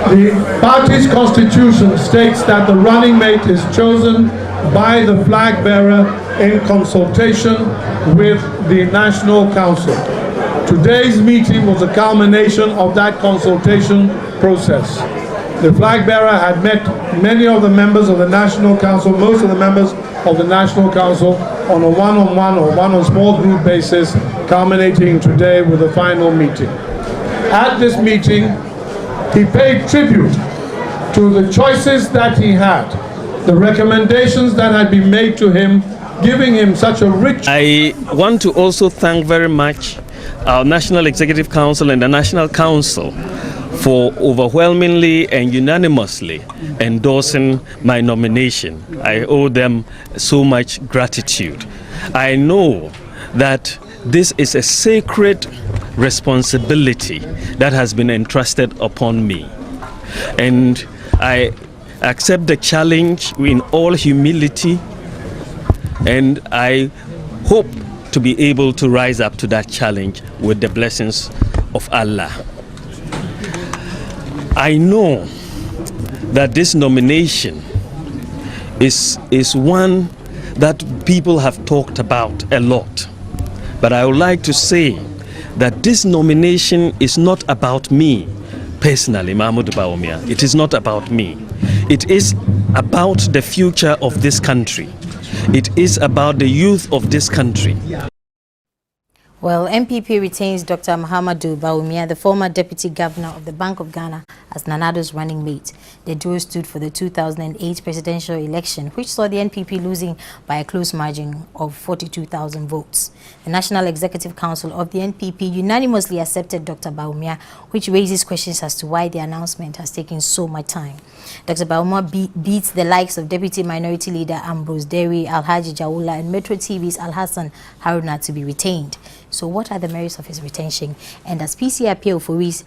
The party's constitution states that the running mate is chosen by the flag bearer in consultation with the National Council. Today's meeting was a culmination of that consultation process. The flag bearer had met many of the members of the National Council, most of the members of the National Council, on a one-on-one or one-on small group basis, culminating today with a final meeting. At this meeting, he paid tribute to the choices that he had, the recommendations that had been made to him, giving him such a rich... I want to also thank very much our National Executive Council and the National Council for overwhelmingly and unanimously endorsing my nomination. I owe them so much gratitude. I know that this is a sacred responsibility that has been entrusted upon me. And I accept the challenge in all humility, and I hope to be able to rise up to that challenge with the blessings of Allah. I know that this nomination is one that people have talked about a lot. But I would like to say that this nomination is not about me personally, Mahmoud Bawumia. It is not about me. It is about the future of this country. It is about the youth of this country. Well, MPP retains Dr. Mahamudu Bawumia, the former Deputy Governor of the Bank of Ghana, as Nanado's running mate. The duo stood for the 2008 presidential election, which saw the NPP losing by a close margin of 42,000 votes. The National Executive Council of the NPP unanimously accepted Dr. Bawumia, which raises questions as to why the announcement has taken so much time. Dr. Bawumia beats the likes of Deputy Minority Leader Ambrose Derry, Alhaji Jawula, and Metro TV's Alhassan Haruna to be retained. So what are the merits of his retention? And does PC appeal for his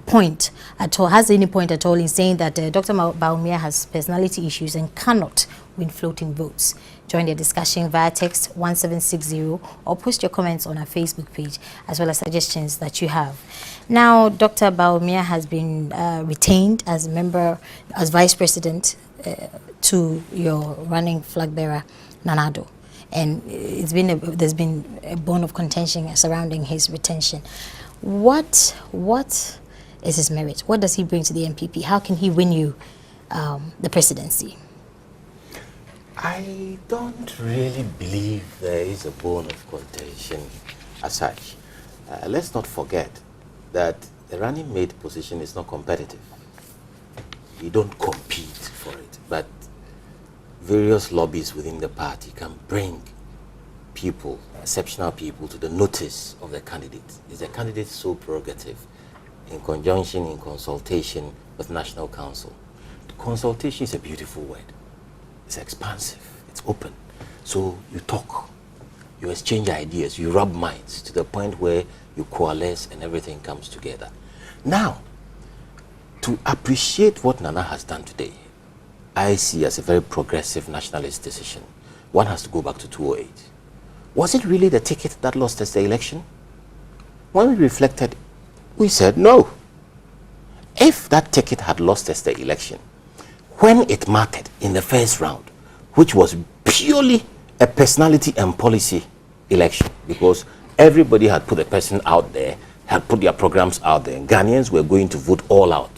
point at all, has any point at all in saying that Dr. Bawumia has personality issues and cannot win floating votes? Join the discussion via text 1760 or post your comments on our Facebook page, as well as suggestions that you have. Now, Dr. Bawumia has been retained as member, as vice president to your running flag bearer, Nanado. And there's been a bone of contention surrounding his retention. What is his merit? What does he bring to the NPP? How can he win you the presidency? I don't really believe there is a bone of contention as such. Let's not forget that the running mate position is not competitive. You don't compete for it, but various lobbies within the party can bring people, exceptional people, to the notice of the candidate. Is the candidate sole prerogative in conjunction, in consultation with National Council? Consultation is a beautiful word. It's expansive, it's open. So you talk, you exchange ideas, you rub minds to the point where you coalesce and everything comes together. Now, to appreciate what Nana has done today, I see as a very progressive nationalist decision. One has to go back to 2008. Was it really the ticket that lost us the election? When we reflected, we said no. If that ticket had lost us the election, when it mattered in the first round, which was purely a personality and policy election, because everybody had put a person out there, had put their programs out there, and Ghanaians were going to vote all out.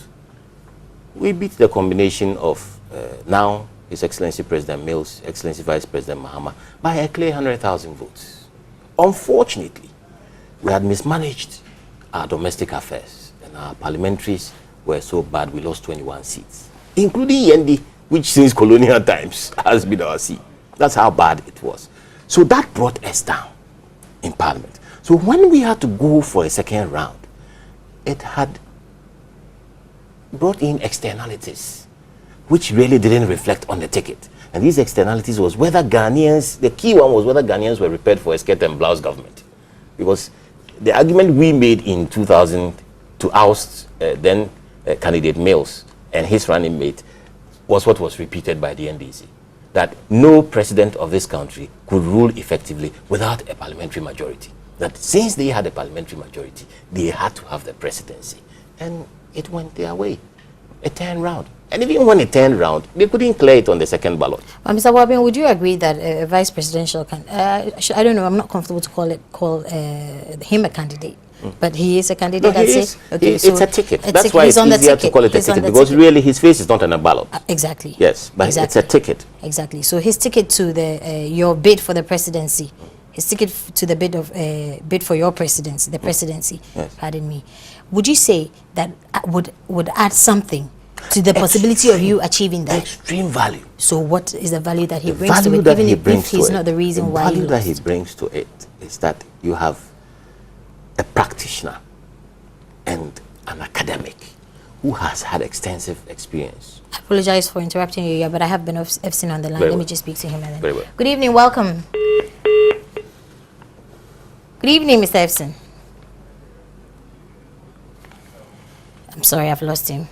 We beat the combination of now His Excellency President Mills, Excellency Vice President Mahama, by a clear 100,000 votes. Unfortunately, we had mismanaged our domestic affairs, and our parliamentaries were so bad we lost 21 seats, including Yendi, which since colonial times has been our seat. That's how bad it was. So that brought us down in Parliament. So when we had to go for a second round, it had brought in externalities which really didn't reflect on the ticket. And these externalities was whether Ghanaians, the key one was whether Ghanaians were prepared for a skirt and blouse government. Because the argument we made in 2000 to oust then candidate Mills and his running mate was what was repeated by the NDC. That no president of this country could rule effectively without a parliamentary majority. That since they had a parliamentary majority, they had to have the presidency. And it went their way. it turned round. And even when it turned round, they couldn't clear it on the second ballot. Mr. Wabin, would you agree that a vice presidential I don't know, I'm not comfortable to call him a candidate, but he is a candidate. No, it's a ticket. That's why it's easier to call it a ticket, because really his face is not on a ballot. Exactly. Yes, but it's a ticket. Exactly. So his ticket to the your bid for the presidency, his ticket to the bid for your presidency, the presidency. Yes. Pardon me. Would you say that would add something to the possibility of you achieving that? Extreme value. So what is the value that he brings to it, even if he's not the reason why? The value that he brings to it is that you have a practitioner and an academic who has had extensive experience. I apologize for interrupting you, yeah, but I have Ben Efsin on the line. Let me just speak to him. And then. Very well. Good evening, welcome. Good evening, Mr. Efsin. I'm sorry, I've lost him.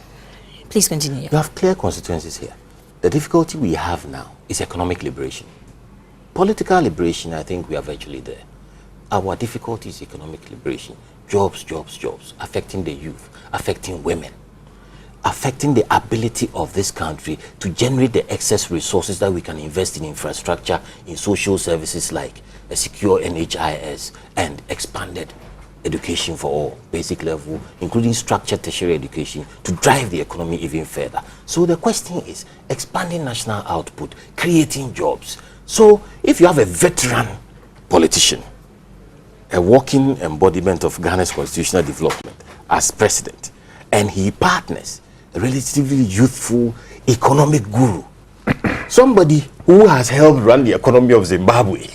Please continue. You have clear constituencies here. The difficulty we have now is economic liberation. Political liberation, I think we are virtually there. Our difficulty is economic liberation. Jobs, jobs, jobs, affecting the youth, affecting women, affecting the ability of this country to generate the excess resources that we can invest in infrastructure, in social services like a secure NHIS and expanded education for all, basic level, including structured tertiary education, to drive the economy even further. So the question is expanding national output, creating jobs. So if you have a veteran politician, a walking embodiment of Ghana's constitutional development as president, and he partners a relatively youthful economic guru, somebody who has helped run the economy of Zimbabwe,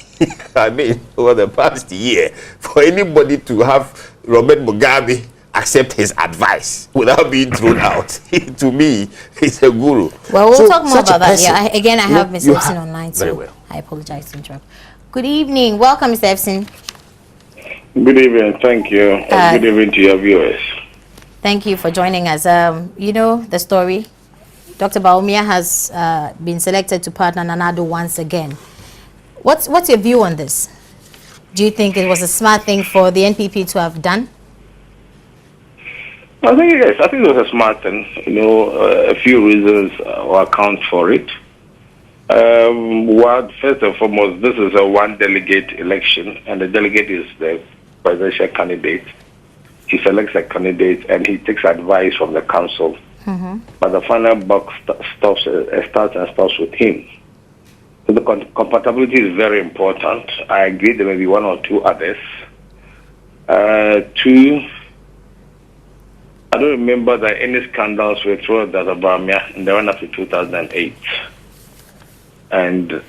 I mean, over the past year, for anybody to have Robert Mugabe accept his advice without being thrown out, to me, he's a guru. Well, we'll talk more about that. Person, Yeah, again, I have Mr. Efsin online, so very well. I apologize to interrupt. Good evening. Welcome, Mr. Efsin. Good evening. Thank you. And good evening to your viewers. Thank you for joining us. You know the story. Dr. Bawumia has been selected to partner Addo once again. What's your view on this? Do you think it was a smart thing for the NPP to have done? I think yes. I think it was a smart thing. You know, a few reasons will account for it. First and foremost, this is a one delegate election, and the delegate is the presidential candidate. He selects a candidate, and he takes advice from the council. But the final buck starts and stops with him. So the compatibility is very important. I agree there may be one or two others. Two, I don't remember that any scandals were thrown at Bawumia in the run up to 2008. And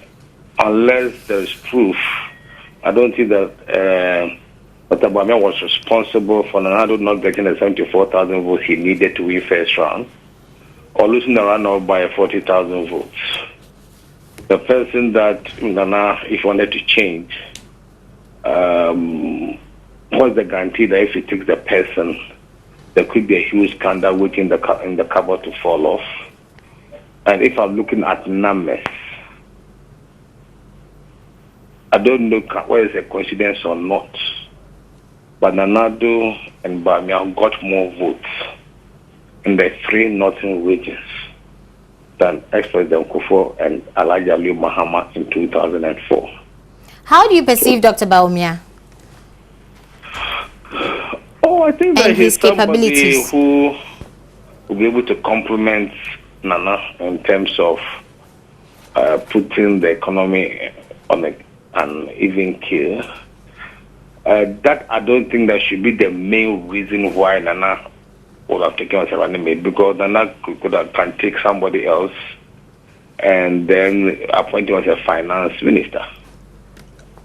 unless there is proof, I don't think that Dr. Bawumia was responsible for Addo not getting the 74,000 votes he needed to win first round, or losing the runoff by 40,000 votes. The person that Nana, if wanted to change, what's the guarantee that if he takes the person, there could be a huge scandal waiting in the cupboard to fall off? And if I'm looking at numbers, I don't know whether it's a coincidence or not, but Addo and Bawumia got more votes in the three northern regions than ex-President Kufuor and Alhaji Aliyu Mahama in 2004. How do you perceive Dr. Bawumia? Oh, I think that his he's somebody capabilities who will be able to complement Nana in terms of putting the economy on an even keel. That I don't think that should be the main reason why Nana would have taken as a running mate, because Nana can take somebody else and then appoint him as a finance minister.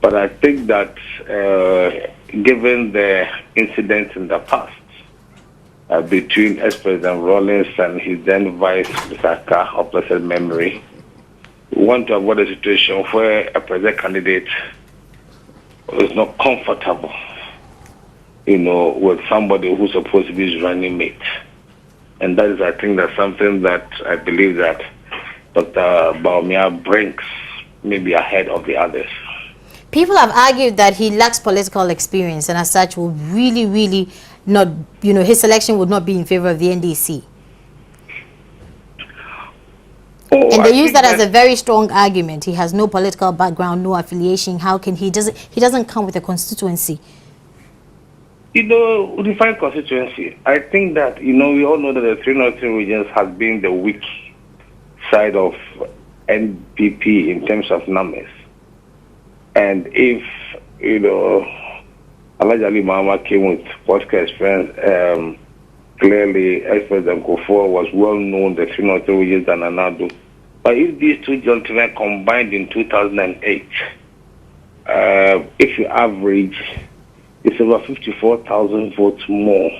But I think that given the incidents in the past between ex-President Rawlings and his then vice, Saka, of blessed memory, we want to avoid a situation where a president candidate is not comfortable, you know, with somebody who's supposed to be his running mate. And that is, I think, that's something that I believe that Dr. Bawumia brings maybe ahead of the others. People have argued that he lacks political experience, and as such would really not, you know, his selection would not be in favor of the NDC. And I they use think that as a very strong argument. He has no political background, no affiliation. How can he doesn't come with a constituency? Define constituency. I think that, we all know that the 3 northern regions has been the weak side of NPP in terms of numbers. And if, Alhaji Ali Mahama came with political experience, clearly, ex-President Kufuor was well known, the 3 northern regions than Addo. But if these two gentlemen combined in 2008, if you average, it's over 54,000 votes more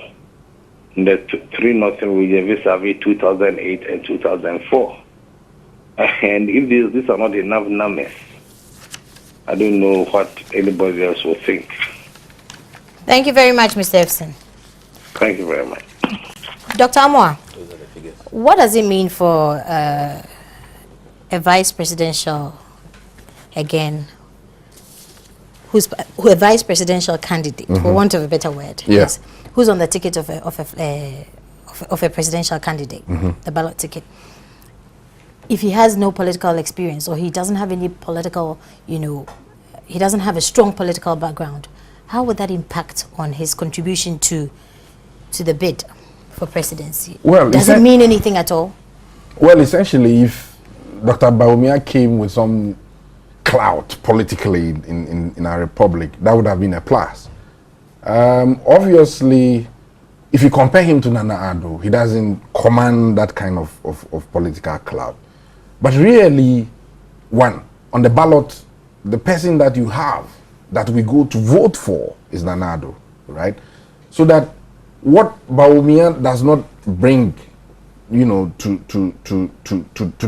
in the 3 northern regions vis-a-vis 2008 and 2004. And if these are not enough numbers, I don't know what anybody else will think. Thank you very much, Mr. Efson. Thank you very much. Dr. Amoah, what does it mean for a vice presidential, again, a vice presidential candidate, for want of a better word, yes, who's on the ticket of a presidential candidate, the ballot ticket? If he has no political experience, or he doesn't have any political, he doesn't have a strong political background, how would that impact on his contribution to the bid for presidency? Well, does it mean anything at all? Well, essentially, if Dr. Bawumia came with some clout politically in our republic, that would have been a plus. Obviously, if you compare him to Nana Addo, he doesn't command that kind of political clout. But really, on the ballot, the person that you have that we go to vote for is Nana Addo, right? So that what Bawumia does not bring, to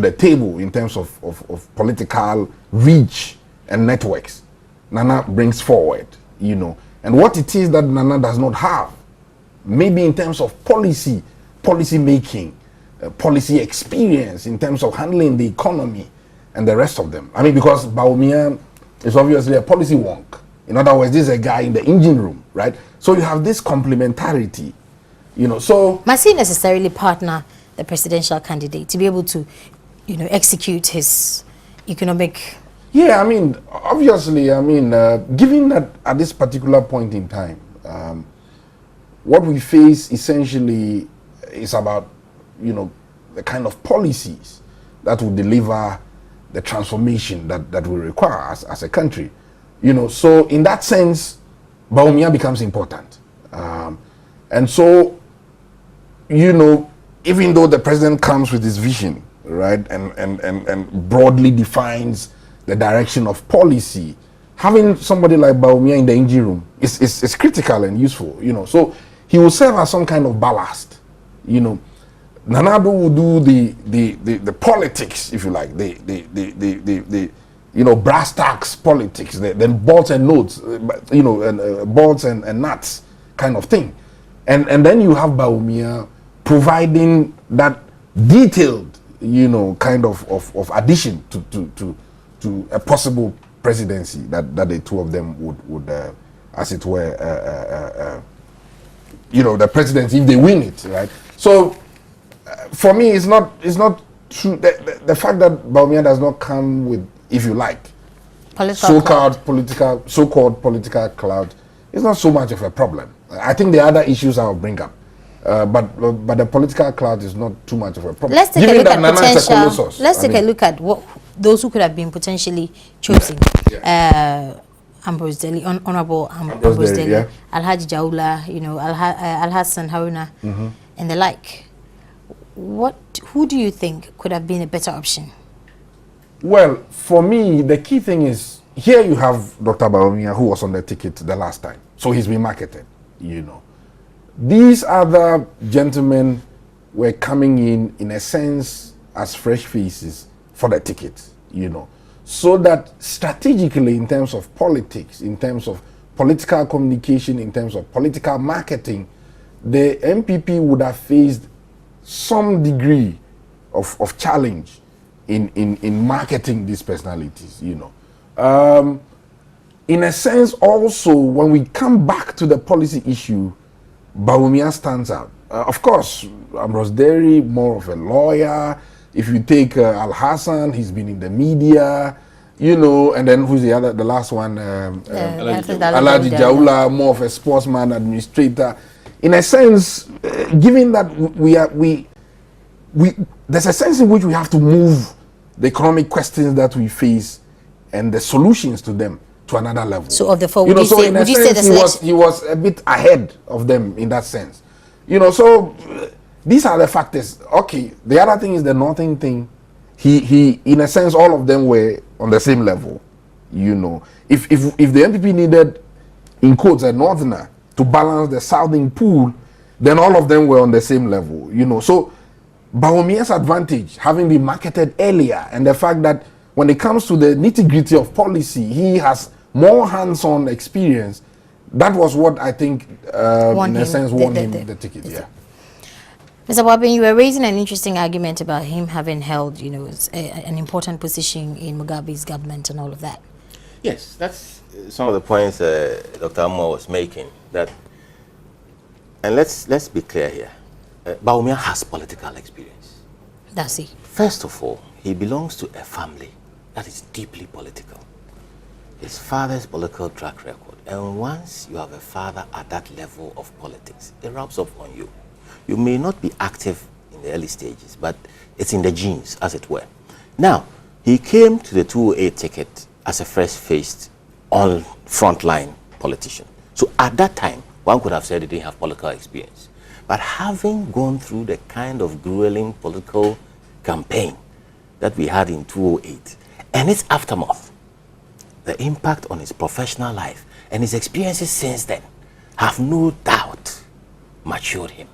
the table in terms of political reach and networks, Nana brings forward, and what it is that Nana does not have, maybe in terms of policy making, policy experience, in terms of handling the economy and the rest of them. I mean, because Bawumia is obviously a policy wonk. In other words, this is a guy in the engine room, right? So you have this complementarity, so... Must he necessarily partner the presidential candidate to be able to, execute his economic... Yeah, I mean, obviously, given that at this particular point in time, what we face essentially is about, the kind of policies that will deliver the transformation that we require as a country. So in that sense, Bawumia becomes important. And so, even though the president comes with his vision, right, and broadly defines the direction of policy, having somebody like Bawumia in the engine room is critical and useful, So he will serve as some kind of ballast, Nana Addo will do the politics, if you like, the brass tacks politics, then bolts and notes, bolts and nuts kind of thing. And then you have Bawumia providing that detailed, kind of addition to a possible presidency that the two of them would as it were, the presidency, if they win it, right? So for me, it's not true. The fact that Bawumia does not come with, if you like, so-called political clout is not so much of a problem. I think the other issues I'll bring up, but the political clout is not too much of a problem. Let's take a look at potential. Let's take a look at what those who could have been potentially chosen. Ambrose Deli, Honorable Ambrose Deli, yeah. Alhaji Jaula, Alhassan Haruna, and the like. Who do you think could have been a better option? Well, for me, the key thing is, here you have Dr. Bawumia, who was on the ticket the last time. So he's been marketed, These other gentlemen were coming in a sense, as fresh faces for the ticket, So that strategically, in terms of politics, in terms of political communication, in terms of political marketing, the MPP would have faced some degree of challenge in marketing these personalities, In a sense, also, when we come back to the policy issue, Bawumia stands out. Of course, Ambrose Deri, more of a lawyer, If you take Al Hassan, he's been in the media, you know, and then who's the other, the last one? Alhaji Jaula, more of a sportsman, administrator. In a sense, given that there's a sense in which we have to move the economic questions that we face and the solutions to them to another level. So of the four, you know, would you say he was a bit ahead of them in that sense. You know, so these are the factors. Okay, the other thing is the northern thing. He in a sense, all of them were on the same level. You know, if the MPP needed, in quotes, a northerner to balance the southern pool, then all of them were on the same level. You know, so Bawumia's advantage, having been marketed earlier, and the fact that when it comes to the nitty-gritty of policy, he has more hands-on experience. That was what I think, in a sense, won him the ticket. Yeah. Mr. Bawumia, you were raising an interesting argument about him having held, you know, an important position in Mugabe's government and all of that. Yes, that's some of the points Dr. Amma was making. That, and let's be clear here. Bawumia has political experience. Does he? First of all, he belongs to a family that is deeply political. His father's political track record. And once you have a father at that level of politics, it rubs off on you. You may not be active in the early stages, but it's in the genes, as it were. Now, he came to the 208 ticket as a fresh-faced, on frontline politician. So at that time, one could have said he didn't have political experience. But having gone through the kind of grueling political campaign that we had in 208, and its aftermath, the impact on his professional life and his experiences since then have no doubt matured him.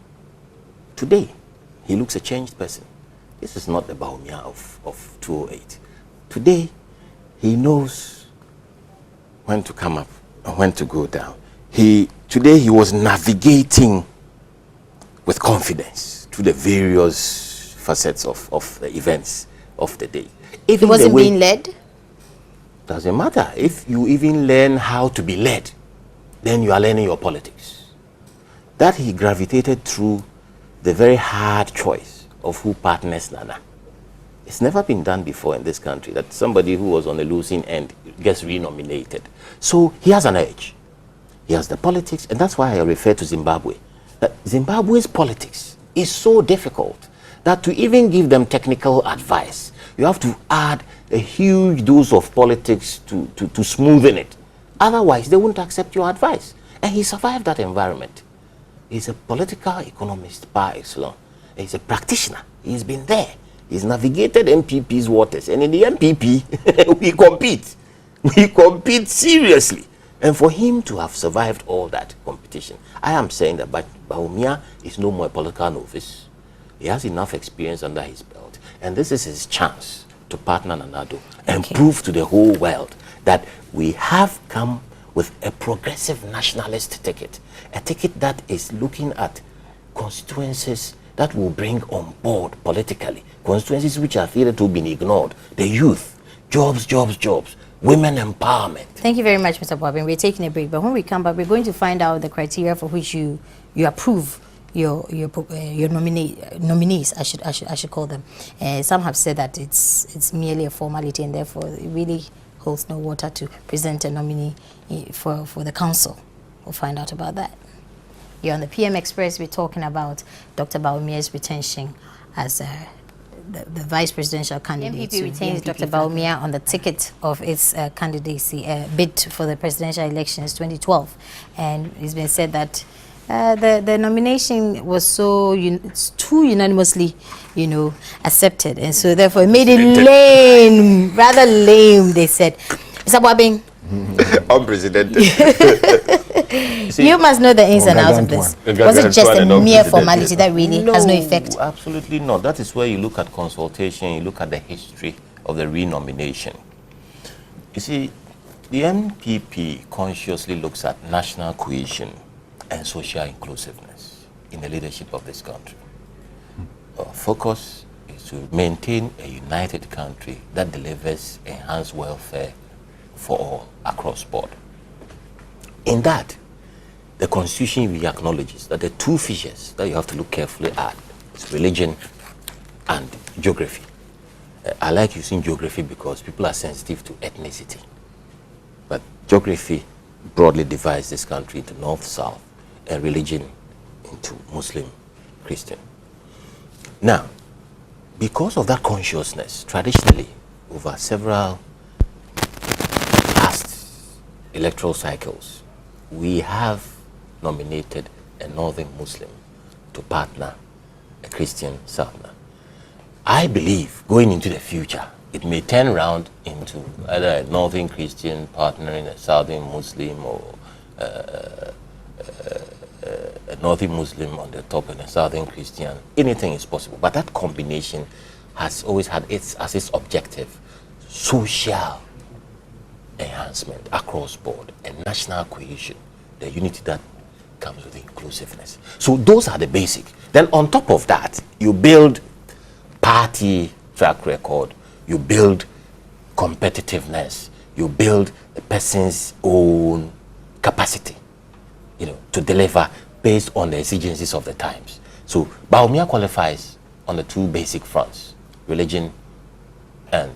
Today, he looks a changed person. This is not the Bawumia of 208. Today, he knows when to come up and when to go down. Today, he was navigating with confidence to the various facets of the events of the day. He wasn't being led? Doesn't matter. If you even learn how to be led, then you are learning your politics. That he gravitated through the very hard choice of who partners Nana. It's never been done before in this country that somebody who was on the losing end gets renominated. So he has an edge. He has the politics, and that's why I refer to Zimbabwe. That Zimbabwe's politics is so difficult that to even give them technical advice, you have to add a huge dose of politics to smoothen it. Otherwise, they won't accept your advice. And he survived that environment. He's a political economist par excellence. He's a practitioner. He's been there. He's navigated MPP's waters. And in the MPP, we compete. We compete seriously. And for him to have survived all that competition, I am saying that Bawumia is no more a political novice. He has enough experience under his belt. And this is his chance to partner Addo and prove to the whole world that we have come with a progressive nationalist ticket. A ticket that is looking at constituencies that will bring on board politically. Constituencies which are feared to have been ignored. The youth, jobs, jobs, jobs. Women empowerment. Thank you very much, Mr. Bawumia. We're taking a break, but when we come back, we're going to find out the criteria for which you approve your nominees. I should call them. Some have said that it's merely a formality, and therefore it really holds no water to present a nominee for the council. We'll find out about that. Here on the PM Express, we're talking about Dr. Bawumia's retention as the vice presidential candidate. The MPP retains Dr. Bawumia on the ticket of its candidacy bid for the presidential elections 2012, and it's been said that the nomination was too unanimously, accepted, and so therefore it made it lame, rather lame. They said, Mr. Bawumia, unprecedented. You must know the ins and outs of this. Was it just a mere formality that really has no effect? Absolutely not. That is where you look at consultation, you look at the history of the renomination. You see, the MPP consciously looks at national cohesion and social inclusiveness in the leadership of this country. Our focus is to maintain a united country that delivers enhanced welfare for all across board. In that, the Constitution really acknowledges that the two features that you have to look carefully at is religion and geography. I like using geography because people are sensitive to ethnicity. But geography broadly divides this country into north, south, and religion into Muslim, Christian. Now, because of that consciousness, traditionally, over several past electoral cycles, we have nominated a northern Muslim to partner a Christian southerner. I believe going into the future, it may turn around into either a northern Christian partnering a southern Muslim, or a northern Muslim on the top and a southern Christian. Anything is possible, but that combination has always had as its objective social enhancement across board and national cohesion, the unity that comes with inclusiveness. So those are the basic. Then on top of that, you build party track record, you build competitiveness, you build a person's own capacity, to deliver based on the exigencies of the times. So Bawumia qualifies on the two basic fronts, religion and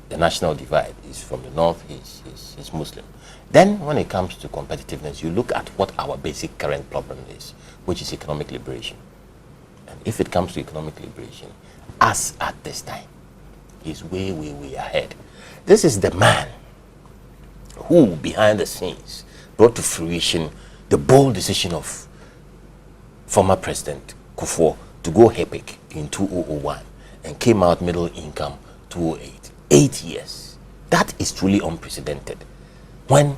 the national divide. Is from the north, he's Muslim. Then when it comes to competitiveness, you look at what our basic current problem is, which is economic liberation. And if it comes to economic liberation, us at this time is way, way, way ahead. This is the man who, behind the scenes, brought to fruition the bold decision of former President Kufuor to go HEPIC in 2001 and came out middle income 2008. 8 years. That is truly unprecedented. When,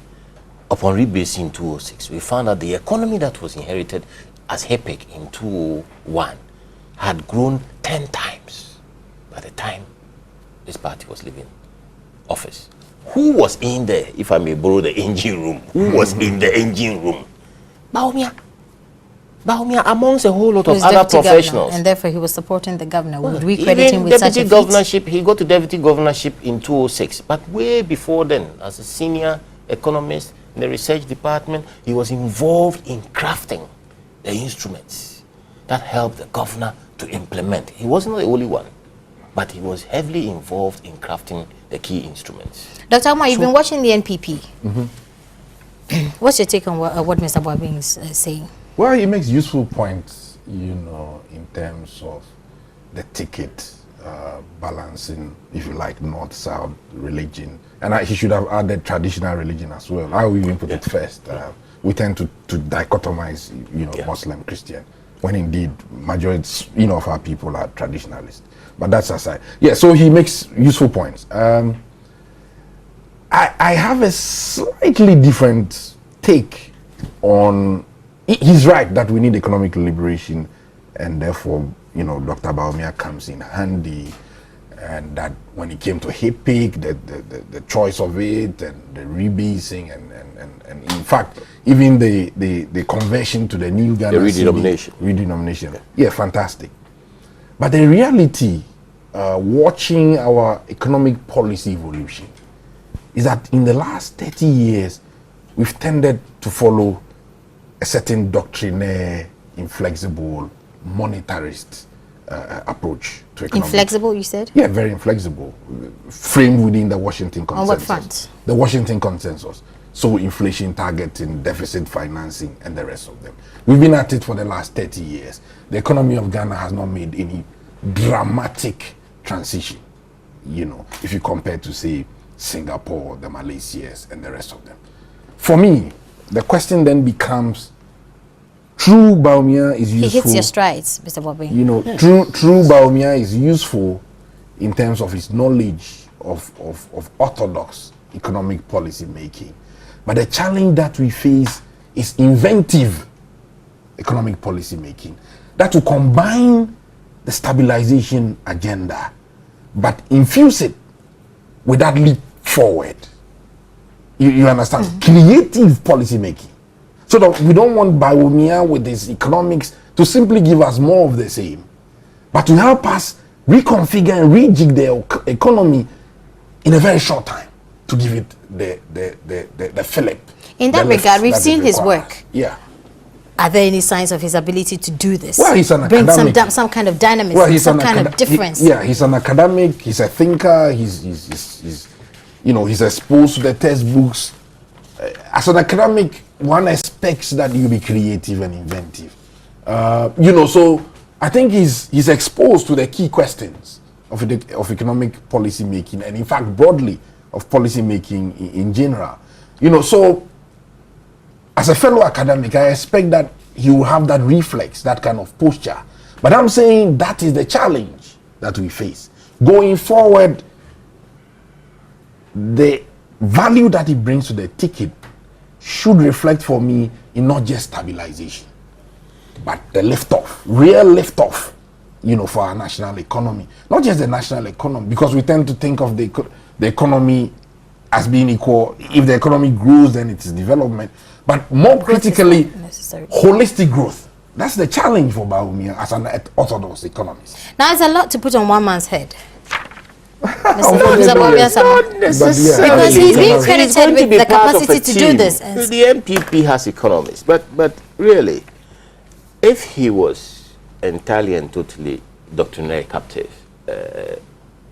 upon rebasing in 2006, we found out the economy that was inherited as HEPIC in 2001 had grown 10 times by the time this party was leaving office. Who was in there, if I may borrow the engine room? Who was in the engine room? Bawumia. Bawumia, amongst a whole lot of other professionals. Governor, and therefore he was supporting the governor. Would we credit him with such a governorship? He got to deputy governorship in 2006. But way before then, as a senior economist in the research department, he was involved in crafting the instruments that helped the governor to implement. He wasn't the only one, but he was heavily involved in crafting the key instruments. Dr. Amwa, you've been watching the NPP. What's your take on what Mr. Bawumia is saying? Well, he makes useful points, in terms of the ticket, balancing, if you like, north-south religion. And he should have added traditional religion as well. I will even put it first. We tend to dichotomize, Muslim, Christian, when indeed majority, of our people are traditionalists. But that's aside. Yeah, so he makes useful points. I have a slightly different take on. He's right that we need economic liberation, and therefore, Dr. Bawumia comes in handy, and that when it came to HEPIC, the choice of it, and the rebasing, and in fact, even the conversion to the new Ghana redenomination. Yeah, fantastic. But the reality, watching our economic policy evolution, is that in the last 30 years, we've tended to follow a certain doctrinaire, inflexible, monetarist approach to economics. Inflexible, you said? Yeah, very inflexible. Framed within the Washington Consensus. On what front? The Washington Consensus. So inflation targeting, deficit financing, and the rest of them. We've been at it for the last 30 years. The economy of Ghana has not made any dramatic transition, if you compare to, say, Singapore, the Malaysias, and the rest of them. For me, the question then becomes, true Bawumia is useful. He hits your strides, Mr. Bobby. True Bawumia is useful in terms of his knowledge of orthodox economic policy making. But the challenge that we face is inventive economic policy making that will combine the stabilization agenda, but infuse it with that leap forward. You understand? Creative policy making. So that we don't want Bawumia with his economics to simply give us more of the same, but to help us reconfigure and rejig the economy in a very short time to give it the fillip. In that regard, we've seen his work. Yeah. Are there any signs of his ability to do this? Well, he's an bring academic. some kind of dynamism, Well, he's some kind of difference. He's an academic. He's a thinker. He's you know, he's exposed to the textbooks. As an academic, one expects that you be creative and inventive. You know, so I think he's exposed to the key questions of economic policy making, and in fact broadly of policy making in general. You know, so as a fellow academic, I expect that he will have that reflex, that kind of posture. But I'm saying that is the challenge that we face. Going forward, the value that he brings to the ticket should reflect for me in not just stabilization, but the liftoff, real liftoff, you know, for our national economy. Not just the national economy, because we tend to think of the economy as being equal. If the economy grows, then it is development. But more critically, holistic growth. That's the challenge for Bawumia as an orthodox economist. Now, it's a lot to put on one man's head. Because he's being credited with the capacity to do this. The MPP has economists, but really, if he was entirely and totally doctrinary captive,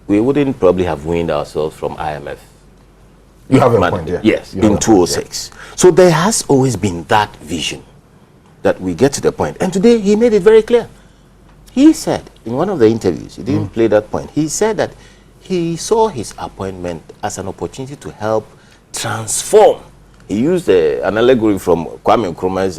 we wouldn't probably have weaned ourselves from IMF. You have a point, yeah. Yes, in 2006. Yeah. So there has always been that vision that we get to the point. And today he made it very clear. He said in one of the interviews, he didn't play that point, he said that he saw his appointment as an opportunity to help transform. He used an allegory from Kwame Nkrumah's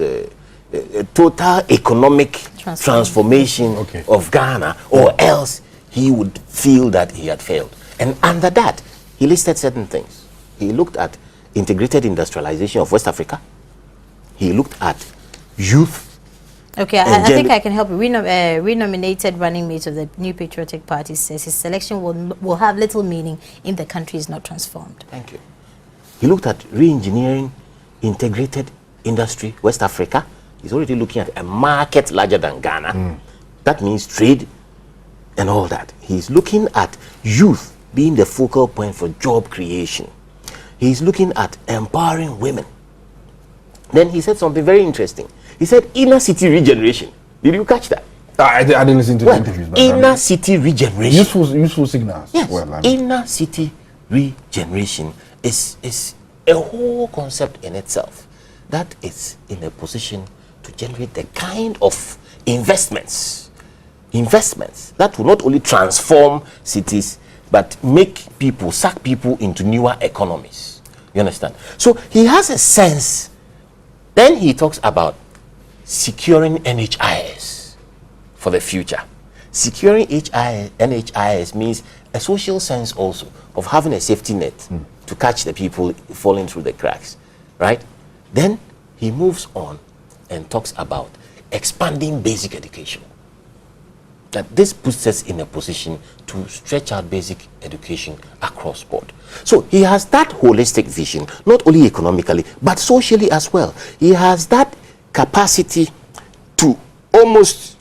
total economic transformation of Ghana, or else he would feel that he had failed. And under that, he listed certain things. He looked at integrated industrialization of West Africa. He looked at youth. Okay, I think I can help you. Renominated running mate of the New Patriotic Party says his selection will have little meaning if the country is not transformed. Thank you. He looked at re-engineering integrated industry, West Africa. He's already looking at a market larger than Ghana. That means trade and all that. He's looking at youth being the focal point for job creation. He's looking at empowering women. Then he said something very interesting. He said inner city regeneration. Did you catch that? I didn't listen to the interviews. But inner city regeneration. Useful signals. Yes. Inner city regeneration is a whole concept in itself that is in a position to generate the kind of investments that will not only transform cities but make people, suck people into newer economies. You understand? So he has a sense. Then he talks about securing NHIS for the future. Securing NHIS means a social sense also of having a safety net to catch the people falling through the cracks, right? Then he moves on and talks about expanding basic education. That this puts us in a position to stretch out basic education across board. So he has that holistic vision, not only economically, but socially as well. He has that capacity to almost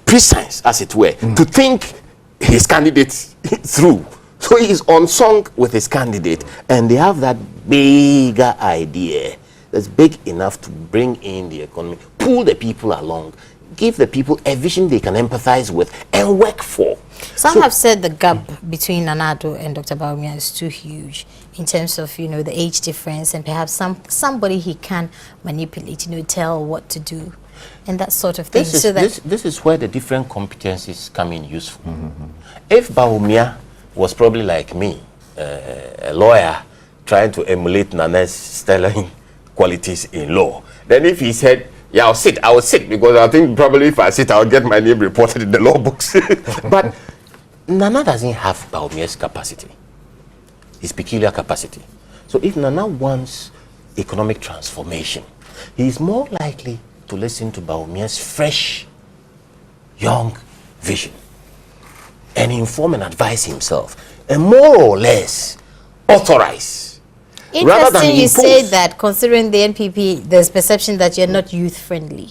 precise, as it were, to think his candidate through. So he is on song with his candidate, and they have that bigger idea that's big enough to bring in the economy, pull the people along, give the people a vision they can empathize with and work for. Some have said the gap between Addo and Dr. Bawumia is too huge in terms of, you know, the age difference, and perhaps somebody he can manipulate, you know, tell what to do and that sort of thing. This is where the different competencies come in useful. If Bawumia was probably like me, a lawyer trying to emulate Nana's sterling qualities in law, then if he said, yeah, I will sit because I think probably if I sit, I'll get my name reported in the law books. But Nana doesn't have Bawumia's capacity, his peculiar capacity. So if Nana wants economic transformation, he is more likely to listen to Bawumia's fresh, young vision and inform and advise himself, and more or less authorize. Interesting you say that, considering the NPP, there's perception that you're not youth friendly.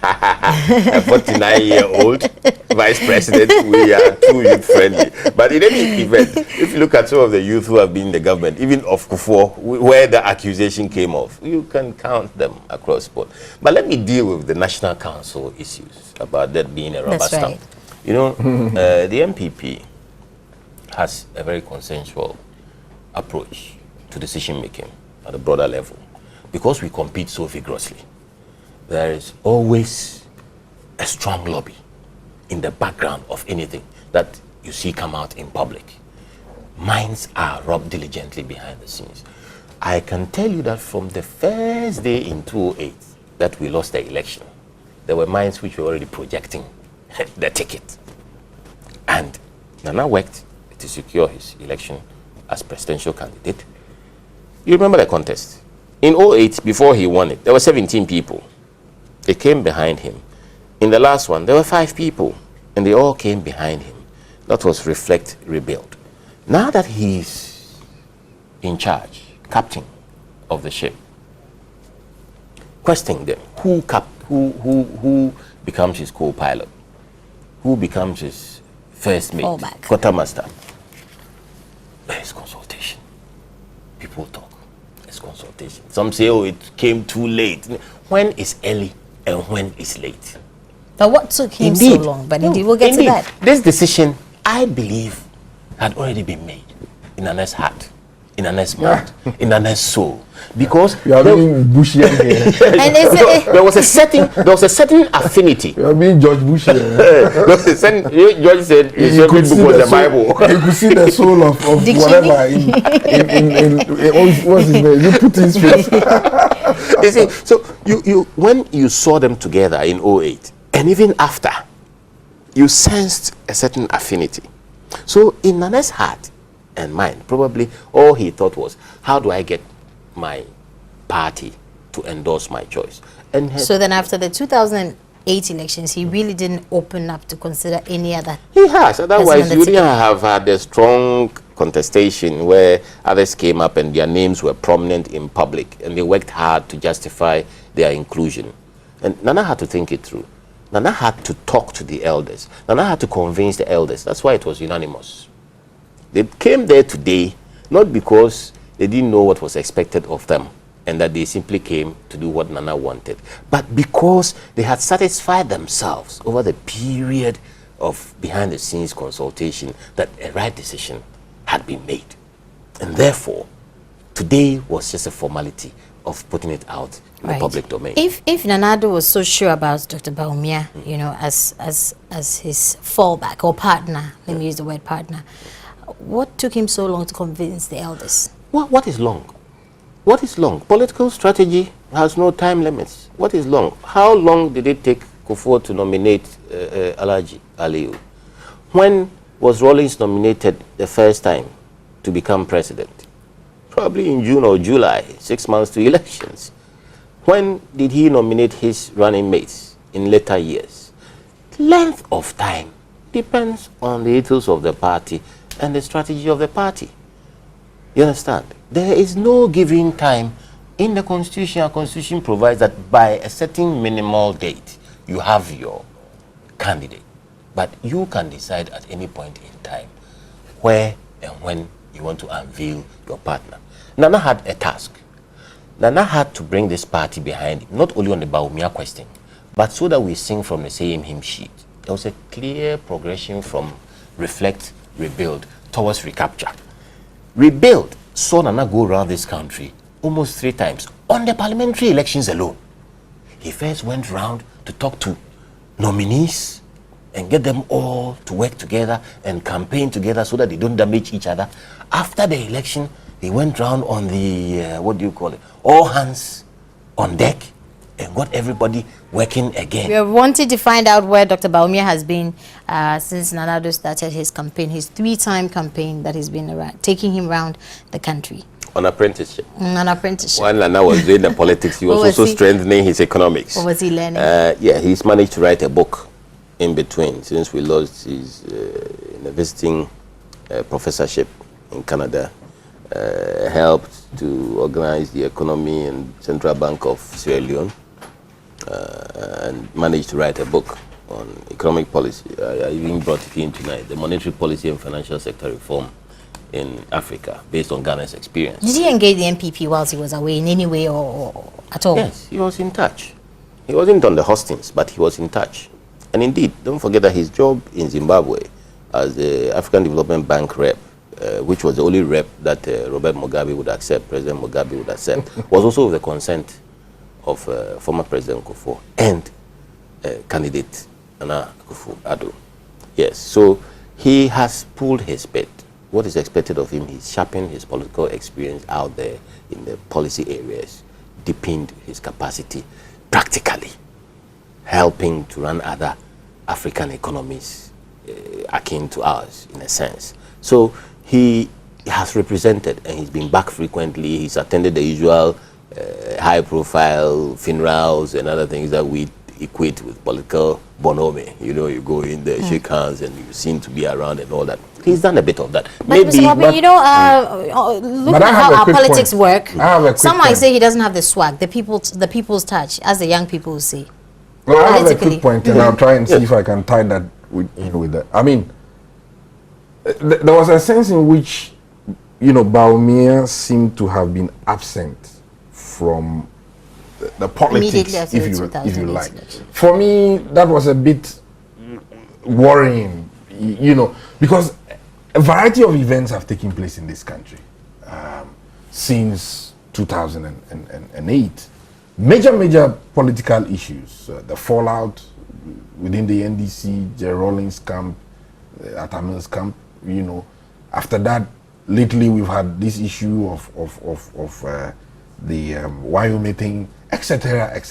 A 49-year-old vice president, we are too youth friendly. But in any event, if you look at some of the youth who have been in the government, even of Kufuor, where the accusation came off, you can count them across the board. But let me deal with the National Council issues about that being a rubber stamp. Right. You know, the MPP has a very consensual approach to decision making at a broader level because we compete so vigorously. There is always a strong lobby in the background of anything that you see come out in public. Minds are rubbed diligently behind the scenes. I can tell you that from the first day in 2008 that we lost the election, there were minds which were already projecting the ticket. And Nana worked to secure his election as presidential candidate. You remember the contest? In 2008, before he won it, there were 17 people. They came behind him. In the last one, there were 5 people, and they all came behind him. That was Reflect, Rebuild. Now that he's in charge, captain of the ship, question them, who becomes his co-pilot? Who becomes his first mate? Fallback. Quartermaster. There is consultation. People talk. It's consultation. Some say, oh, it came too late. When is early and when is late? But what took him so long? But indeed, we'll get to that. This decision, I believe, had already been made in Nana's heart, in Nana's mind, in Nana's soul. Because You are being Bushian here. And there was a certain affinity. You are being George Bush here. George said his favorite book was the Bible. You could see the soul of whatever in what's his name? You put his face. You see, so you when you saw them together in 2008, and even after, you sensed a certain affinity. So in Nana's heart and mind, probably all he thought was, how do I get my party to endorse my choice? And so then after the 2008 elections, he really didn't open up to consider any other. he has. Otherwise, you ticket. wouldn't have had a strong contestation where others came up and their names were prominent in public, and they worked hard to justify their inclusion. And Nana had to think it through. Nana had to talk to the elders. Nana had to convince the elders. That's why it was unanimous. They came there today not because they didn't know what was expected of them and that they simply came to do what Nana wanted, but because they had satisfied themselves over the period of behind-the-scenes consultation that a right decision had been made. And therefore, today was just a formality of putting it out in the public domain. If Nana Addo was so sure about Dr. Bawumia, you know, as his fallback or partner, let me use the word partner, what took him so long to convince the elders? What is long? What is long? Political strategy has no time limits. What is long? How long did it take Kufuor to nominate Alhaji Aliyu? When was Rawlings nominated the first time to become president? Probably in June or July, 6 months to elections. When did he nominate his running mates? In later years. Length of time depends on the ethos of the party and the strategy of the party. You understand? There is no given time in the Constitution. Our Constitution provides that by a certain minimal date, you have your candidate. But you can decide at any point in time where and when you want to unveil your partner. Nana had a task. Nana had to bring this party behind him, not only on the Bawumia question, but so that we sing from the same hymn sheet. There was a clear progression from reflect, rebuild, towards recapture. Rebuild saw Nana go around this country almost 3 times on the parliamentary elections alone. He first went round to talk to nominees and get them all to work together and campaign together so that they don't damage each other. After the election, he went round on the, all hands on deck and got everybody working again. We are wanting to find out where Dr. Bawumia has been since Nana Addo started his campaign, his 3-time campaign that has been around, taking him around the country. On apprenticeship. On apprenticeship. While Nana was doing the politics, he was also strengthening his economics. What was he learning? Yeah, he's managed to write a book in between since we lost his visiting professorship in Canada. Helped to organize the economy and Central Bank of Sierra Leone. and managed to write a book on economic policy. I even brought it in tonight, the monetary policy and financial sector reform in Africa, based on Ghana's experience. Did he engage the NPP whilst he was away in any way or at all? Yes, he was in touch. He wasn't on the hustings, but he was in touch. And indeed, don't forget that his job in Zimbabwe as the African Development Bank rep, which was the only rep that Robert Mugabe would accept, President Mugabe would accept, was also with the consent of former President Kufuor and candidate Nana Akufo-Addo. Yes, so he has pulled his bit. What is expected of him, he's sharpened his political experience out there in the policy areas, deepened his capacity, practically helping to run other African economies akin to ours, in a sense. So he has represented, and he's been back frequently. He's attended the usual high-profile funerals and other things that we equate with political bonhomie. You know, you go in there, shake hands, and you seem to be around and all that. He's done a bit of that. But Mr. Robin, you know, looking at how our politics work, some might say he doesn't have the swag, the people's touch, as the young people will say. Well, I have a quick point, and I'll try and see if I can tie that with that. I mean, there was a sense in which, you know, Bawumia seemed to have been absent from the politics, if you like. For me, that was a bit worrying, you know, because a variety of events have taken place in this country since 2008. Major political issues, the fallout within the NDC, Jerry Rawlings camp, Atamil's camp, you know. After that, lately we've had this issue of the Wyoming thing, etc.,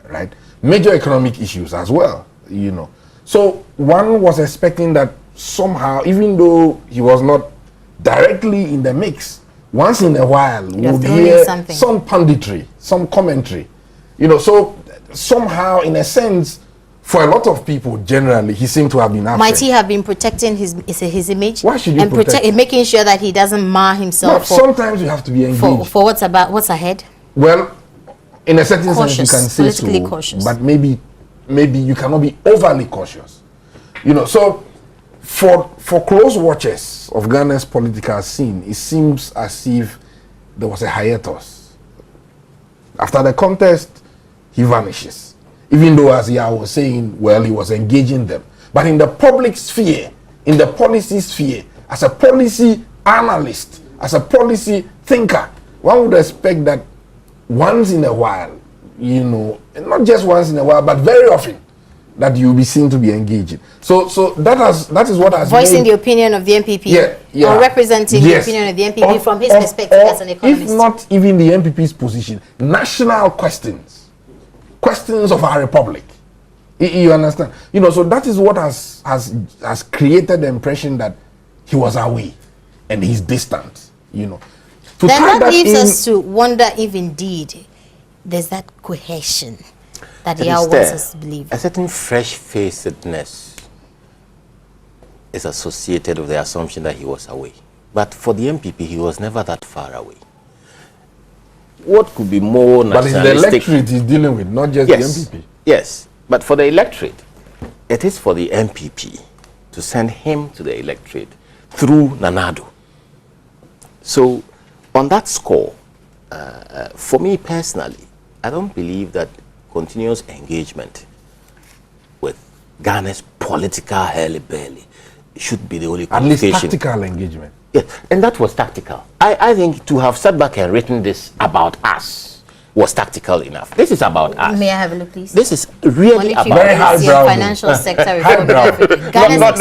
right? Major economic issues as well, you know. So one was expecting that somehow, even though he was not directly in the mix, once in a while we would hear some punditry, some commentary, you know. So somehow, in a sense, for a lot of people generally, he seemed to have been absent. Might he have been protecting his image? Why should you protect? Making sure that he doesn't mar himself. No, sometimes you have to be engaged. For what's ahead? Well, in a certain sense, you can say so, cautious. But maybe you cannot be overly cautious. You know, so for close watchers of Ghana's political scene, it seems as if there was a hiatus. After the contest, he vanishes. Even though, as I was saying, well, he was engaging them. But in the public sphere, in the policy sphere, as a policy analyst, as a policy thinker, one would expect that once in a while, you know, not just once in a while, but very often, that you'll be seen to be engaging. So that is what has voicing the opinion of the NPP, or representing the opinion of the NPP from his perspective as an economist. If not even the NPP's position, national questions of our republic. You understand? You know, so that is what has created the impression that he was away and he's distant. You know, then that leaves us to wonder if indeed there's that cohesion that he wants us to believe. A certain fresh-facedness is associated with the assumption that he was away. But for the MPP, he was never that far away. What could be more nationalistic? But it's the electorate he's dealing with, not just the MPP. Yes, but for the electorate, it is for the MPP to send him to the electorate through Nana Addo. So, on that score, for me personally, I don't believe that continuous engagement with Ghana's political hurly-burly should be the only qualification. At least tactical engagement. Yes, and that was tactical. I think to have sat back and written this about us was tactical enough. This is about us. May I have a look, please? This is really about very highbrow. Financial sector reform. Not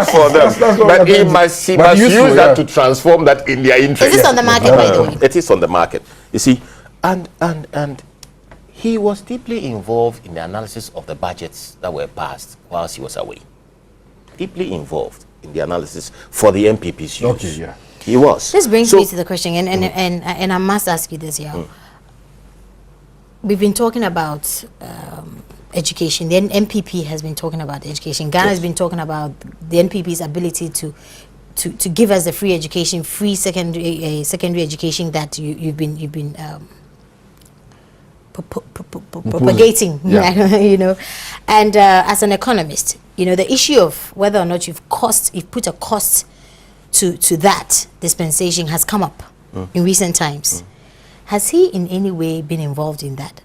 for them. But he must use that to transform that in their interest. Is this on the market, by the way? It is on the market. You see, and he was deeply involved in the analysis of the budgets that were passed whilst he was away. Deeply involved in the analysis for the MPP's use. Okay, yeah. He was. This brings me to the question, and I must ask you this, yeah. We've been talking about education. The NPP has been talking about education. Ghana has been talking about the NPP's ability to give us the free education, free secondary education that you've been propagating, you know. And as an economist, you know, the issue of whether or not you've put a cost to that dispensation has come up in recent times. Has he in any way been involved in that?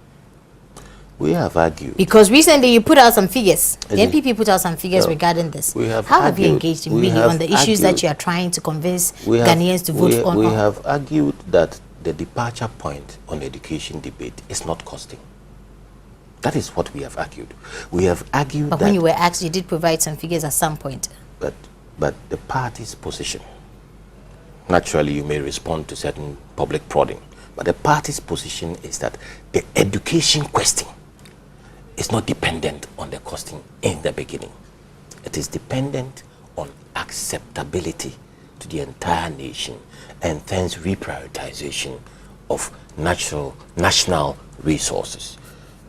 We have argued. Because recently you put out some figures. The NPP put out some figures regarding this. How have you engaged him really on the issues that you are trying to convince Ghanaians to vote on? We have argued that the departure point on education debate is not costing. That is what we have argued. We have argued but that... when you were asked, you did provide some figures at some point. But the party's position, naturally you may respond to certain public prodding, but the party's position is that the education question is not dependent on the costing in the beginning. It is dependent on acceptability to the entire nation and hence reprioritization of national resources.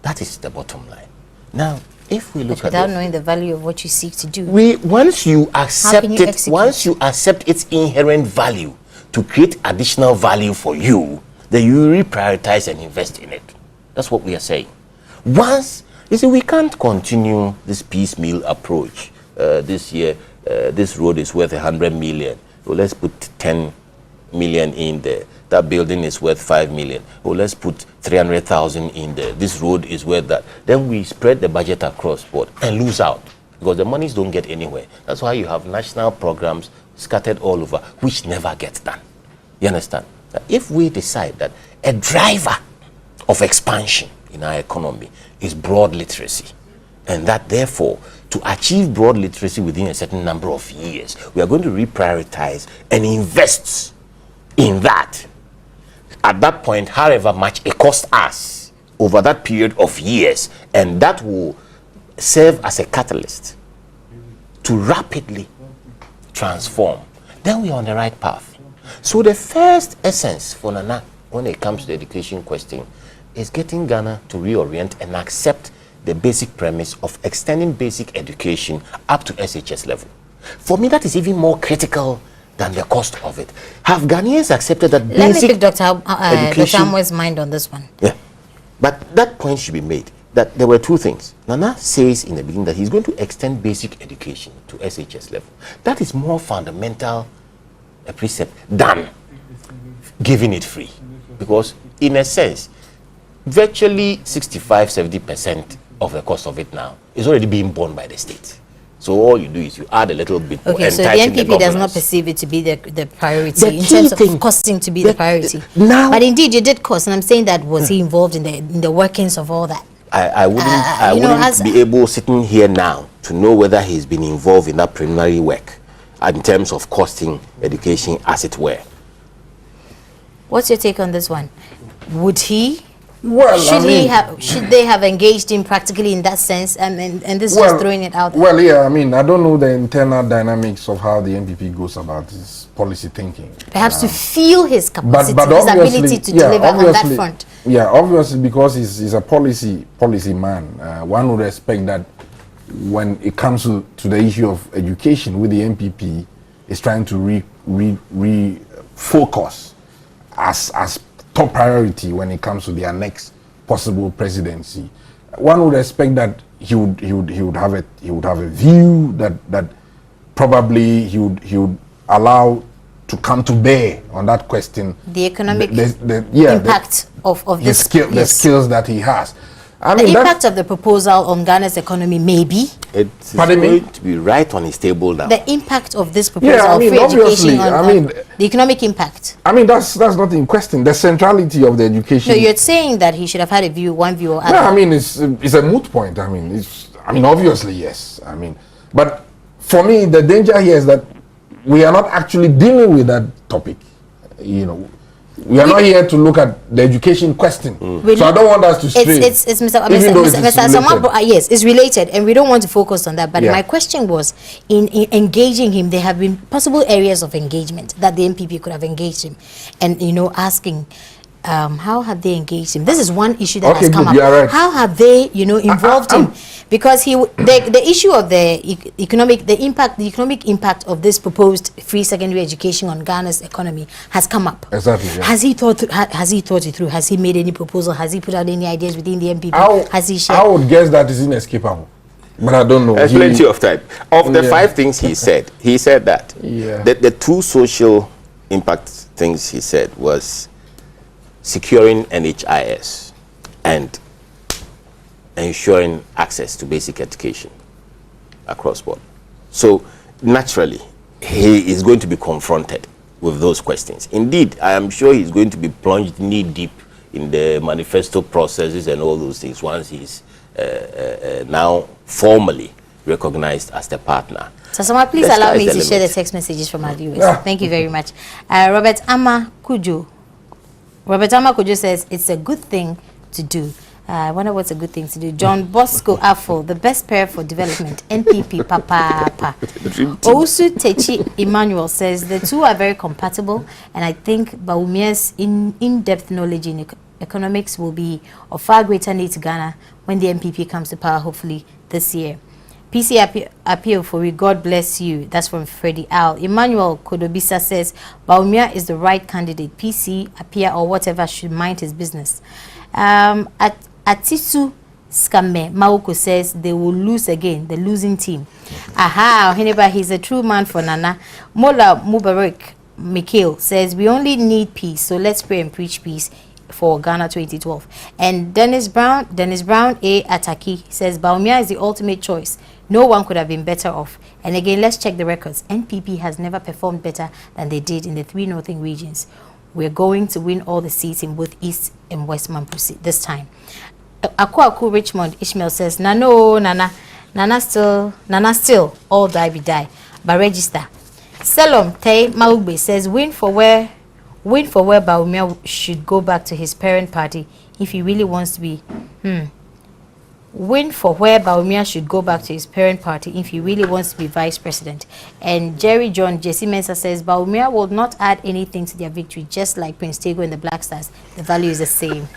That is the bottom line. Now, if we look without knowing the value of what you seek to do, once you accept its inherent value to create additional value for you, then you reprioritize and invest in it. That's what we are saying. Once you see, we can't continue this piecemeal approach. This year, this road is worth 100 million. Well, let's put 10 million in there. That building is worth 5 million. Well, let's put 300,000 in there. This road is worth that. Then we spread the budget across board and lose out because the monies don't get anywhere. That's why you have national programs scattered all over, which never gets done. You understand? Now, if we decide that a driver of expansion in our economy is broad literacy, and that therefore to achieve broad literacy within a certain number of years, we are going to reprioritize and invest in that. At that point, however much it costs us over that period of years, and that will serve as a catalyst to rapidly transform, then we are on the right path. So the first essence for Nana when it comes to the education question is getting Ghana to reorient and accept the basic premise of extending basic education up to SHS level. For me, that is even more critical than the cost of it. Have Ghanaians accepted that Let basic me pick Dr. education... Amwe's mind on this one. Yeah, but that point should be made, that there were two things. Nana says in the beginning that he's going to extend basic education to SHS level. That is more fundamental a precept than giving it free. Because in a sense, virtually 65-70% of the cost of it now is already being borne by the state. So all you do is you add a little bit more. Okay, so the NPP does not perceive it to be the priority in terms of costing to be the priority. Now, but indeed, you did cost, and I'm saying that was he involved in the workings of all that? I wouldn't be able sitting here now to know whether he's been involved in that preliminary work in terms of costing education, as it were. What's your take on this one? Would he? Well, should they have engaged him practically in that sense? And this is just throwing it out there. Well, yeah, I mean, I don't know the internal dynamics of how the NPP goes about his policy thinking. Perhaps to feel his capacity, but his ability to deliver on that front. Yeah, obviously, because he's a policy man. One would expect that when it comes to the issue of education with the NPP, is trying to refocus as top priority when it comes to their next possible presidency. One would expect that he would have a view that probably he would allow to come to bear on that question. The economic impact of the skills that he has. I mean, the impact of the proposal on Ghana's economy, maybe. It's going to be right on his table now. The impact of this proposal, free education, the economic impact. I mean, that's not in question. The centrality of the education. No, you're saying that he should have had one view or other. No, I mean, it's a moot point. I mean, obviously, yes. I mean, but for me, the danger here is that we are not actually dealing with that topic. You know, we are not here to look at the education question. So I don't want us to stray. It's Mr. Yes, it's related, and we don't want to focus on that. But my question was, in engaging him, there have been possible areas of engagement that the NPP could have engaged him, and asking, how have they engaged him? This is one issue that has come up. Right. How have they, involved him? Because the issue of the economic impact of this proposed free secondary education on Ghana's economy has come up. Exactly. Yeah. Has he thought it through? Has he made any proposal? Has he put out any ideas within the MPP? Has he shared? I would guess that is inescapable, but I don't know. There's plenty of time. Of the 5 things he said that the 2 social impact things he said was securing NHIS and ensuring access to basic education across board. So naturally, he is going to be confronted with those questions. Indeed, I am sure he's going to be plunged knee deep in the manifesto processes and all those things once he's now formally recognized as the partner. So someone please allow me to share the text messages from our viewers. Thank you very much. Robert Ama Kujo says it's a good thing to do. I wonder what's a good thing to do. John Bosco Afo, the best pair for development, NPP, Papa. Osu Techi Emmanuel says the two are very compatible, and I think Bawumia's in-depth knowledge in economics will be of far greater need to Ghana when the NPP comes to power, hopefully this year. PC appeal for we, God bless you. That's from Freddie Al. Emmanuel Kodobisa says Bawumia is the right candidate. PC appear or whatever should mind his business. Atisu Skame Mauko says they will lose again, the losing team. Aha, he's a true man for Nana. Mola Mubarak Mikhail says we only need peace, so let's pray and preach peace for Ghana 2012. And Dennis Brown A. Ataki says Bawumia is the ultimate choice. No one could have been better off. And again, let's check the records. NPP has never performed better than they did in the 3 northern regions. We're going to win all the seats in both East and West Mampusi this time. Aku Richmond Ishmael says Nana still all die, but register. Selom Tay Maugbe says win for where Bawumia should go back to his parent party if he really wants to be win for where Bawumia should go back to his parent party if he really wants to be vice president. And Jerry John Jesse Mensah says Bawumia will not add anything to their victory, just like Prince Tego and the Black Stars. The value is the same.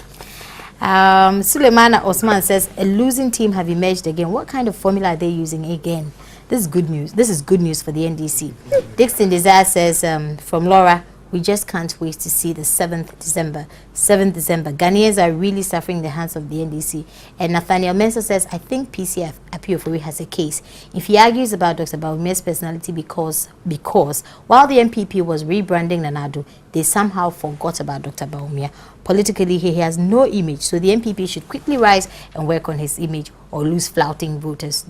Suleimana Osman says a losing team have emerged again. What kind of formula are they using again? This is good news. This is good news for the NDC. Dixon Desire says from Laura, we just can't wait to see the 7th December. Ghanaians are really suffering the hands of the NDC. And Nathaniel Mensah says, I think PCF Appeal for has a case. If he argues about Dr. Bawumia's personality because while the MPP was rebranding Nanado, they somehow forgot about Dr. Bawumia. Politically, he has no image, so the MPP should quickly rise and work on his image or lose flouting voters'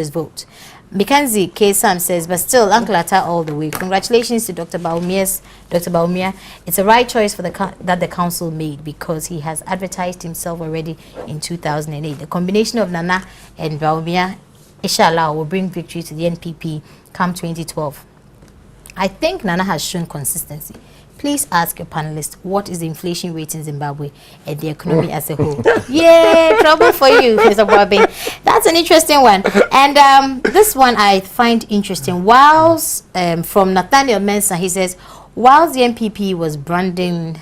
vote. Mackenzie K. Sam says, but still, Uncle Atta all the way. Congratulations to Dr. Bawumia. It's a right choice for that the council made because he has advertised himself already in 2008. The combination of Nana and Bawumia, inshallah, will bring victory to the NPP come 2012. I think Nana has shown consistency. Please ask your panelists what is the inflation rate in Zimbabwe and the economy as a whole. Yeah, trouble for you, Mr. Bobby. That's an interesting one. And this one I find interesting. Whilst from Nathaniel Mensah, he says, whilst the MPP was rebranding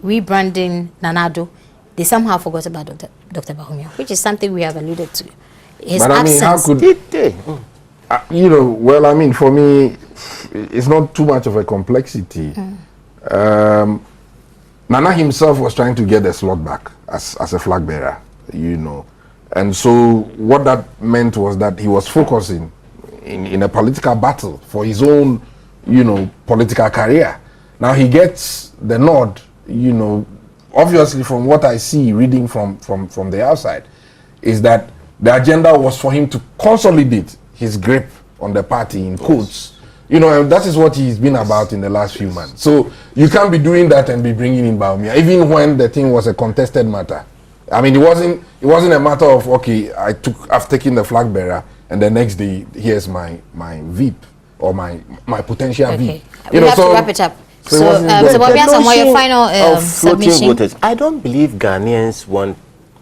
Nanado, they somehow forgot about Dr. Bawumia, which is something we have alluded to. His but absence. I mean, how could they? Well, I mean, for me, it's not too much of a complexity. Nana himself was trying to get the slot back as a flag bearer, and so what that meant was that he was focusing in a political battle for his own, political career. Now he gets the nod, obviously from what I see reading from the outside, is that the agenda was for him to consolidate his grip on the party in quotes. And that is what he's been about in the last few months. So you can't be doing that and be bringing in Bawumia, even when the thing was a contested matter. I mean, it wasn't a matter of, okay, I've taken the flag bearer, and the next day here's my VIP or my potential VIP. We have to wrap it up. So your final submission. Voters. I don't believe Ghanaians want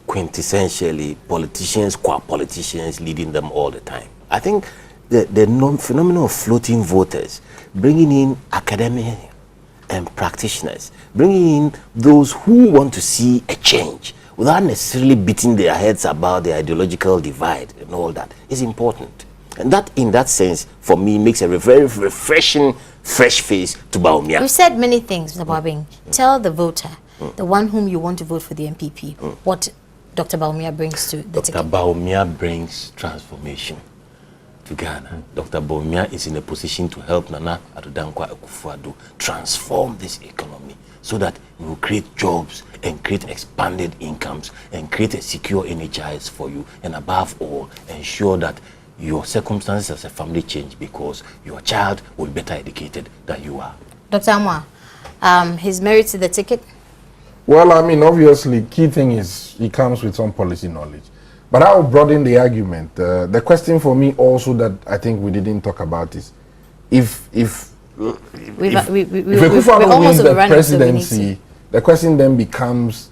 quintessentially politicians leading them all the time. I think the phenomenon of floating voters, bringing in academic and practitioners, bringing in those who want to see a change without necessarily beating their heads about the ideological divide and all that is important. And that, in that sense, for me, makes a very refreshing, fresh face to Bawumia. You said many things, Mr. Bawabing. Tell the voter, the one whom you want to vote for the MPP, what Dr. Bawumia brings to the ticket. Dr. Bawumia brings transformation to Ghana. Dr. Bawumia is in a position to help Nana Addo Akufo-Addo transform this economy so that we will create jobs and create expanded incomes and create a secure NHIS for you, and above all, ensure that your circumstances as a family change because your child will be better educated than you are. Dr. Amwa, his merit to the ticket? Well, I mean, obviously, key thing is he comes with some policy knowledge. But I'll broaden the argument. The question for me also that I think we didn't talk about is if Akufo-Addo wins the presidency, the question then becomes,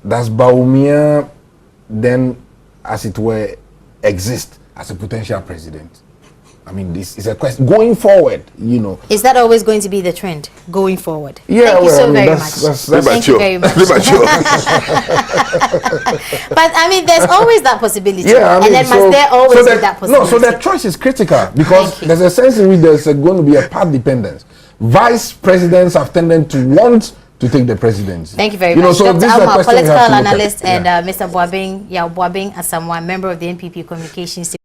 does Bawumia then, as it were, exist as a potential president? I mean, this is a question going forward, you know. Is that always going to be the trend going forward? Yeah, thank you so very much. Thank you very much. But I mean, there's always that possibility. Yeah, I mean, and then must there always be that possibility? No, so the choice is critical because there's a sense in which there's going to be a path dependence. Vice presidents have tended to want to take the presidency. Thank you very much. So Dr. Alma, political analyst, and Mr. Bawabing Asamoah, member of the NPP Communications